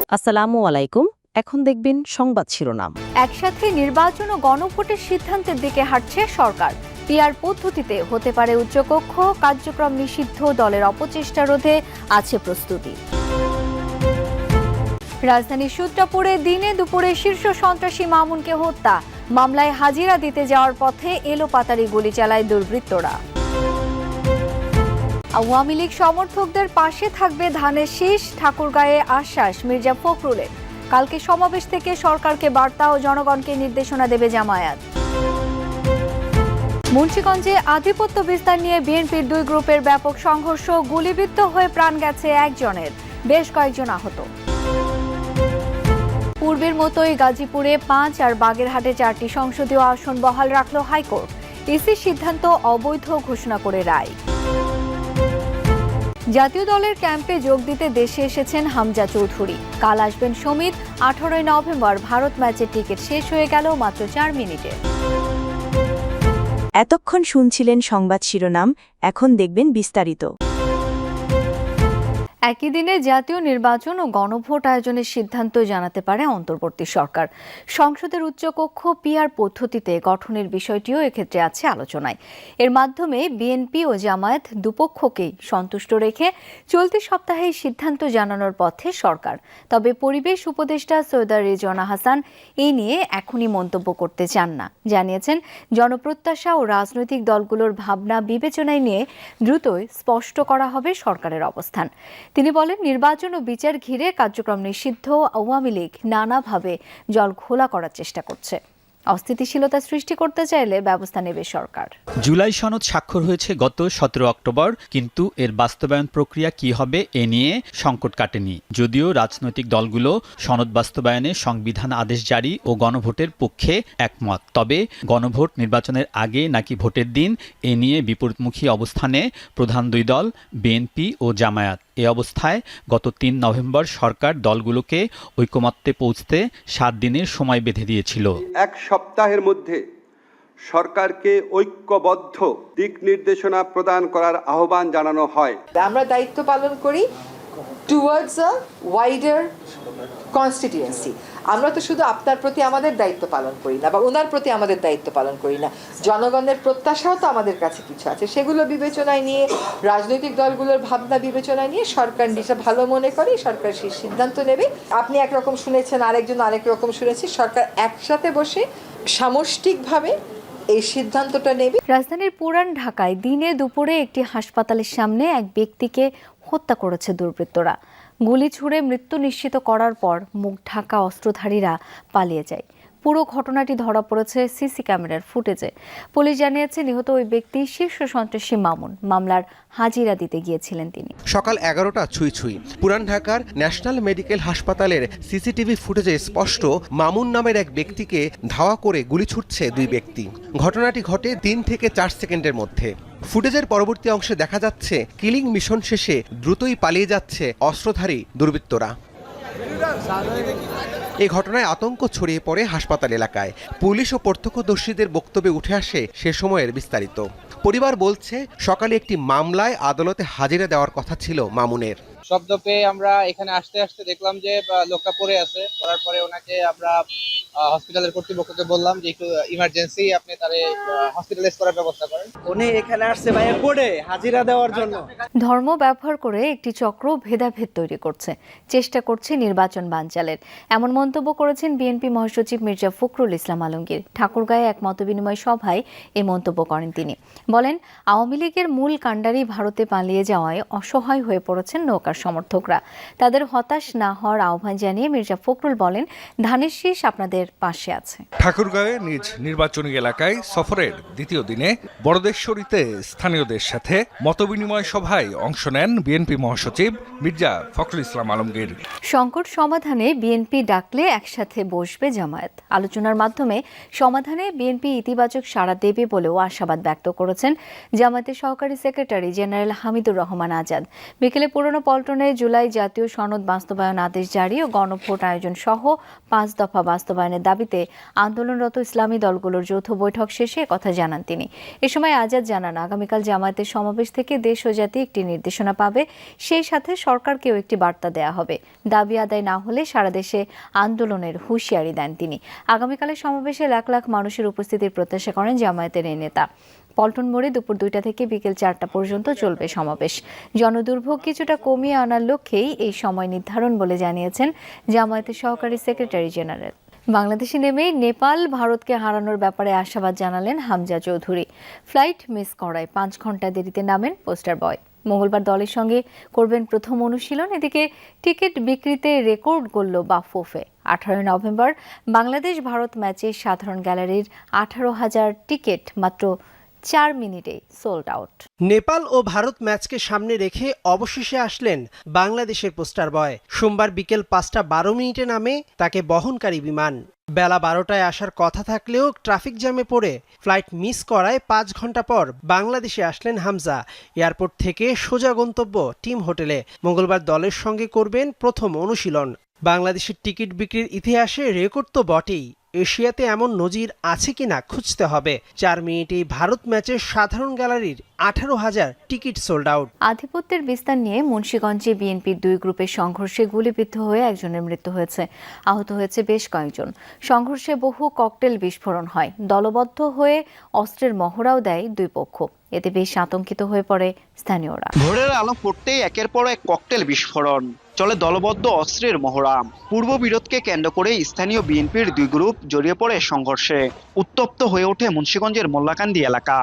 আসসালামু আলাইকুম। এখন দেখবেন সংবাদ শিরোনাম। একসাথে নির্বাচন ও গণভোটের সিদ্ধান্তের দিকে হাঁটছে সরকার। পিআর পদ্ধতিতে হতে পারে উচ্চকক্ষ, কার্যক্রম নিষিদ্ধ, দলের অপচেষ্টা রোধে আছে প্রস্তুতি। রাজধানীর সূত্রাপুরে দিনে দুপুরে শীর্ষ সন্ত্রাসী মামুনকে হত্যা, মামলায় হাজিরা দিতে যাওয়ার পথে এলোপাতাড়ি গুলি চালায় দুর্বৃত্তরা। আওয়ামী লীগ সমর্থকদের পাশে থাকবে ধানের শীষ, ঠাকুরগাঁয়ে আশ্বাস মির্জা ফখরুলের। কালকে সমাবেশ থেকে সরকারকে বার্তা ও জনগণকে নির্দেশনা দেবে জামায়াত। মুন্সিগঞ্জে আধিপত্য বিস্তার নিয়ে বিএনপির দুই গ্রুপের ব্যাপক সংঘর্ষ, গুলিবিদ্ধ হয়ে প্রাণ গেছে একজনের, বেশ কয়েকজন আহত। পূর্বের মতোই গাজীপুরে 5 আর বাগেরহাটে 4টি সংসদীয় আসন বহাল রাখল হাইকোর্ট। ইসির সিদ্ধান্ত অবৈধ ঘোষণা করে রায়। জাতীয় দলের ক্যাম্পে যোগ দিতে দেশে এসেছেন হামজা চৌধুরী। কাল আসবেন সমিত। 18 নভেম্বর ভারত ম্যাচের টিকিট শেষ হয়ে গেল মাত্র 4 মিনিটে। এতক্ষণ শুনছিলেন সংবাদ শিরোনাম, এখন দেখবেন বিস্তারিত। একই দিনে জাতীয় নির্বাচন ও গণভোট আয়োজনের সিদ্ধান্ত জানাতে পারে অন্তর্বর্তী সরকার। সংসদের উচ্চকক্ষ পিআর পদ্ধতিতে গঠনের বিষয়টিও এক্ষেত্রে আছে আলোচনায়। এর মাধ্যমে বিএনপি ও জামায়াত দুপক্ষকেই সন্তুষ্ট রেখে চলতি সপ্তাহে সিদ্ধান্ত জানানোর পথে সরকার। তবে পরিবেশ উপদেষ্টা সৈয়দা রিজওয়ানা হাসান এই নিয়ে এখনই মন্তব্য করতে চান না। জানিয়েছেন, জনপ্রত্যাশা ও রাজনৈতিক দলগুলোর ভাবনা বিবেচনায় নিয়ে দ্রুতই স্পষ্ট করা হবে সরকারের অবস্থান। তিনি বলেন, নির্বাচন ও বিচার ঘিরে কার্যক্রম নিষিদ্ধ আওয়ামী লীগ নানাভাবে জল ঘোলা করার চেষ্টা করছে। অস্থিতিশীলতা সৃষ্টি করতে চাইলে ব্যবস্থা নেবে সরকার। জুলাই সনদ স্বাক্ষর হয়েছে গত 17 অক্টোবর, কিন্তু এর বাস্তবায়ন প্রক্রিয়া কি হবে এ নিয়ে সংকট কাটেনি। যদিও রাজনৈতিক দলগুলো সনদ বাস্তবায়নে সংবিধান আদেশ জারি ও গণভোটের পক্ষে একমত, তবে গণভোট নির্বাচনের আগে নাকি ভোটের দিন এ নিয়ে বিপরীতমুখী অবস্থানে প্রধান দুই দল বিএনপি ও জামায়াত। এ অবস্থায় গত 3 নভেম্বর সরকার দলগুলোকে ঐকমত্যে পৌঁছতে 7 দিনের সময় বেঁধে দিয়েছিল। এক সপ্তাহের মধ্যে সরকারকে ঐক্যবদ্ধ দিক নির্দেশনা প্রদান করার আহ্বান জানানো হয়। আমরা দায়িত্ব পালন করি টুয়ার্ডস আ ওয়াইডার কনস্টিটিউয়েন্সি। আমরা তো শুধু আপনার প্রতি আমাদের দায়িত্ব পালন করি না, বা ওনার প্রতি আমাদের দায়িত্ব পালন করি না, জনগণের প্রত্যাশাও তো আমাদের কাছে কিছু আছে। সেগুলো বিবেচনায় নিয়ে, রাজনৈতিক দলগুলোর ভাবনা বিবেচনায় নিয়ে সরকার যেটা ভালো মনে করে সরকার সেই সিদ্ধান্ত নেবে। আপনি একরকম শুনেছেন, আরেকজন আরেক রকম শুনেছি। সরকার একসাথে বসে সামষ্টিকভাবে এই সিদ্ধান্তটা নেবে। রাজধানীর পুরান ঢাকায় দিনে দুপুরে একটি হাসপাতালের সামনে এক ব্যক্তিকে হত্যা করেছে দুর্বৃত্তরা। গুলি ছুড়ে মৃত্যু নিশ্চিত করার পর মুখ ঢাকা অস্ত্রধারীরা পালিয়ে যায়। পুরো ঘটনাটি ধরা পড়েছে সিসি ক্যামেরার ফুটেজে। পুলিশ জানিয়েছে, নিহত ওই ব্যক্তি শীর্ষ সন্ত্রাসী মামুন। মামলার হাজিরা দিতে গিয়েছিলেন তিনি। সকাল 11টা ছুঁই পুরান ঢাকার ন্যাশনাল মেডিকেল হাসপাতালের সিসিটিভি ফুটেজে স্পষ্ট মামুন নামের এক ব্যক্তিকে ধাওয়া করে গুলি ছুটছে দুই ব্যক্তি। ঘটনাটি ঘটে 3 থেকে 4 সেকেন্ডের মধ্যে। ফুটেজের পরবর্তী অংশে দেখা যাচ্ছে কিলিং মিশন শেষে দ্রুতই পালিয়ে যাচ্ছে অস্ত্রধারী দুর্বৃত্তরা। এই ঘটনায় আতঙ্ক ছড়িয়ে পড়ে হাসপাতাল এলাকায়। পুলিশ ও প্রত্যক্ষদর্শীদের বক্তব্যে উঠে আসে সে সময়ের বিস্তারিত। পরিবার বলছে, সকালে একটি মামলায় আদালতে হাজিরা দেওয়ার কথা ছিল মামুনের। শব্দ পেয়ে আমরা এখানে আসতে আসতে দেখলাম যে লোকটা পড়ে আছে। পড়ার পরে ওনাকে আমরা হসপিটালের কর্তৃপক্ষকে বললাম যে একটু ইমার্জেন্সি আপনি তারে হসপিটালাইজ করার ব্যবস্থা করেন। উনি এখানে আসছে ভাইয়া পড়ে হাজিরা দেওয়ার জন্য। ধর্ম ব্যবহার করে একটি চক্র ভেদাভেদ তৈরি করছে, চেষ্টা করছে নির্বাচন বানচালের, এমন মন্তব্য করেছেন বিএনপি মহাসচিব মির্জা ফখরুল ইসলাম আলমগীর। ঠাকুরগাঁয়ে এক মতবিনিময় সভায় এই মন্তব্য করেন তিনি। বলেন, আওয়ামী লীগের মূল কাণ্ডারি ভারতে পালিয়ে যাওয়ায় অসহায় হয়ে পড়েছেন নৌকার সমর্থকরা। তাদের হতাশ না হওয়ার আহ্বান জানিয়ে মির্জা ফখরুল বলেন, ধানের শীষ আপনাদের পাশে আছে। ঠাকুরগাঁয়ে নিজ নির্বাচনী এলাকায় সফরের দ্বিতীয় দিনে বড়দেশ্বরীতে স্থানীয়দের সাথে মতবিনিময় সভায় অংশ নেন বিএনপি মহাসচিব মির্জা ফখরুল ইসলাম আলমগীর। সংকট সমাধানে বিএনপি ডাকলে একসাথে বসবে জামায়াত। আলোচনার মাধ্যমে সমাধানে বিএনপি ইতিবাচক সাড়া দেবে বলেও আশাবাদ ব্যক্ত করেছেন জামায়াতের সহকারী সেক্রেটারি জেনারেল হামিদুর রহমান আজাদ। বিকেলে পুরনো পল্টন পল্টনে জুলাই জাতীয় সনদ বাস্তবায়ন আদেশ জারি ও গণভোট আয়োজন সহ 5 দফা বাস্তবায়নের দাবিতে আন্দোলনরত ইসলামী দলগুলোর যৌথ বৈঠক শেষে কথা জানান তিনি। এ সময় আজাদ জানান, আগামীকাল জামায়াতের সমাবেশ থেকে দেশ ও জাতি একটি নির্দেশনা পাবে, সেই সাথে সরকারকেও একটি বার্তা দেয়া হবে। দাবি আদায় না হলে সারা দেশে আন্দোলনের হুঁশিয়ারি দেন তিনি। আগামীকালের সমাবেশে লাখ লাখ মানুষের উপস্থিতির প্রত্যাশা করেন জামায়াতের এই নেতা। পল্টন মোড়ে দুপুর 2টা থেকে বিকেল 4টা পর্যন্ত চলবে সমাবেশ। জনদুর্ভোগ কিছুটা কমিয়ে আনার লক্ষ্যেই এই সময় নির্ধারণ বলে জানিয়েছেন জামায়াতের সহকারী সেক্রেটারি জেনারেল। বাংলাদেশে নেমেই নেপাল ভারতকে হারানোর ব্যাপারে আশাবাদ জানালেন হামজা চৌধুরী। ফ্লাইট মিস করায় 5 ঘন্টা দেরিতে নামেন পোস্টার বয়। মঙ্গলবার দলের সঙ্গে করবেন প্রথম অনুশীলন। এদিকে টিকিট বিক্রিতে রেকর্ড গড়ল বাফুফে। 18 নভেম্বর বাংলাদেশ ভারত ম্যাচে সাধারণ গ্যালারির 18,000 টিকিট মাত্র 4 মিনিটে সোল্ড আউট। নেপাল ও ভারত ম্যাচকে সামনে রেখে অবশেষে আসলেন বাংলাদেশের পোস্টার বয়। সোমবার বিকেল 5:12 নামে তাকে বহনকারী বিমান। বেলা 12টায় আসার কথা থাকলেও ট্রাফিক জ্যামে পড়ে ফ্লাইট মিস করায় 5 ঘন্টা পর বাংলাদেশে আসলেন হামজা। এয়ারপোর্ট থেকে সোজা গন্তব্য টিম হোটেলে। মঙ্গলবার দলের সঙ্গে করবেন প্রথম অনুশীলন। বাংলাদেশের টিকিট বিক্রির ইতিহাসে রেকর্ড তো বটেই, এশিয়াতে এমন নজির আছে কিনা খুঁজতে হবে। 4 মিনিটেই ভারত ম্যাচের সাধারণ গ্যালারির 18,000 টিকিট সোল্ড আউট। আধিপত্যের বিস্তার নিয়ে মুন্সিগঞ্জে বিএনপির 2 গ্রুপের সংঘর্ষে গুলিবিদ্ধ হয়ে একজনের মৃত্যু হয়েছে, আহত হয়েছে বেশ কয়েকজন। সংঘর্ষে বহু ককটেল বিস্ফোরণ হয়। দলবদ্ধ হয়ে অস্ত্রের মহড়াও দেয় 2 পক্ষ। এতে বেশ আতঙ্কিত হয়ে পড়ে স্থানীয়রা। ভোরের আলো ফুটতেই একের পর এক ককটেল বিস্ফোরণ, চলে দলবদ্ধ অস্ত্রের মহড়া। পূর্ব বিরোধকে কেন্দ্র করে স্থানীয় বিএনপির 2 গ্রুপ জড়িয়ে পড়ে সংঘর্ষে। উত্তপ্ত হয়ে ওঠে মুন্সিগঞ্জের মোল্লাকান্দি এলাকা।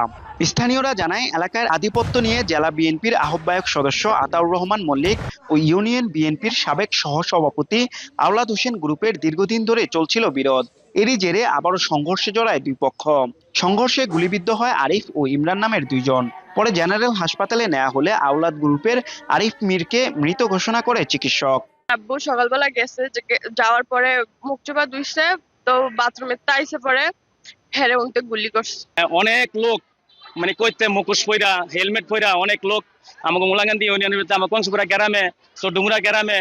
স্থানীয়রা জানায়, এলাকার আধিপত্য নিয়ে জেলা বিএনপির আহ্বায়ক সদস্য আতাউর রহমান মল্লিক ও ইউনিয়ন বিএনপির সাবেক সহসভাপতি আওলাদ হোসেন গ্রুপের দীর্ঘদিন ধরে চলছিল বিরোধ। এরই জেরে আবারও সংঘর্ষে জড়ায় 2 পক্ষ। সংঘর্ষে গুলিবিদ্ধ হয় আরিফ ও ইমরান নামের 2 জন। পরে জেনারেল হাসপাতালে নেওয়া হলে আওলাদ গ্রুপের আরিফ মিরকে মৃত ঘোষণা করে চিকিৎসক। আব্বু সকালবেলা গেছে, যাওয়ার পরে মুখ চোপা ধুইছে, তো বাথরুমে তাইছে, পরে হেরে উনতে গুলি করছে। অনেক লোক মানে কইতে মুখোশ পইরা হেলমেট পইরা অনেক লোক আমাকে মোলাকান্দি ইউনিয়নের ভিতরে আমার কংসপুরা গ্রামে চডুমুরা গ্রামে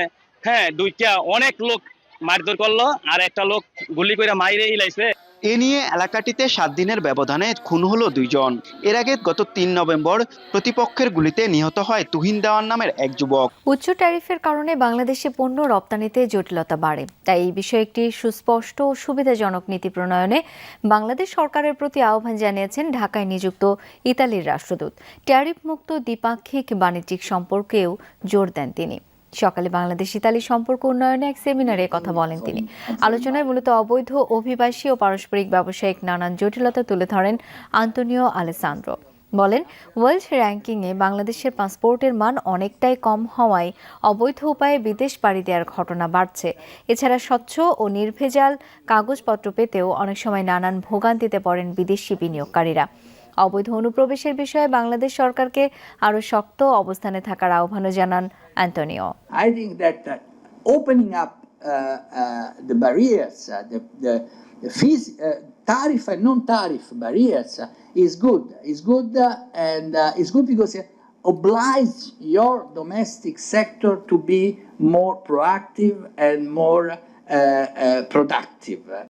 দুইটা অনেক লোক মারধর করলো, আর একটা লোক গুলি করে মাইরে ইলাইছে। এ নিয়ে এলাকাটিতে 7 দিনের ব্যবধানে খুন হলো 2 জন। এর আগে গত 3 নভেম্বর প্রতিপক্ষের গুলিতে নিহত হয় তুহিন দেওয়ান নামের এক যুবক। উচ্চ ট্যারিফের কারণে বাংলাদেশে পণ্য রপ্তানিতে জটিলতা বাড়ে। তাই এই বিষয়ে একটি সুস্পষ্ট ও সুবিধাজনক নীতি প্রণয়নে বাংলাদেশ সরকারের প্রতি আহ্বান জানিয়েছেন ঢাকায় নিযুক্ত ইতালির রাষ্ট্রদূত। ট্যারিফ মুক্ত দ্বিপাক্ষিক বাণিজ্যিক সম্পর্কেও জোর দেন তিনি। সকালে বাংলাদেশ ইতালি সম্পর্ক উন্নয়নে এক সেমিনারে কথা বলেন তিনি। আলোচনায় মূলত অবৈধ অভিবাসী ও পারস্পরিক ব্যবসায়িক নানান জটিলতা তুলে ধরেন আন্তোনিও আলেসান্দ্রো। বলেন, ওয়ার্ল্ড র্যাঙ্কিংয়ে বাংলাদেশের পাসপোর্টের মান অনেকটাই কম হওয়ায় অবৈধ উপায়ে বিদেশ পাড়ি দেওয়ার ঘটনা বাড়ছে। এছাড়া স্বচ্ছ ও নির্ভেজাল কাগজপত্র পেতেও অনেক সময় নানান ভোগান্তিতে পড়েন বিদেশি বিনিয়োগকারীরা। অবৈধ অনুপ্রবেশের বিষয়ে বাংলাদেশ সরকারকে আরো শক্ত অবস্থানে থাকার আহ্বানও জানান Antonio. I think that opening up the barriers, the fees, tariff and non-tariff barriers is good. It's good and it's good because it obliges your domestic sector to be more proactive and more productive.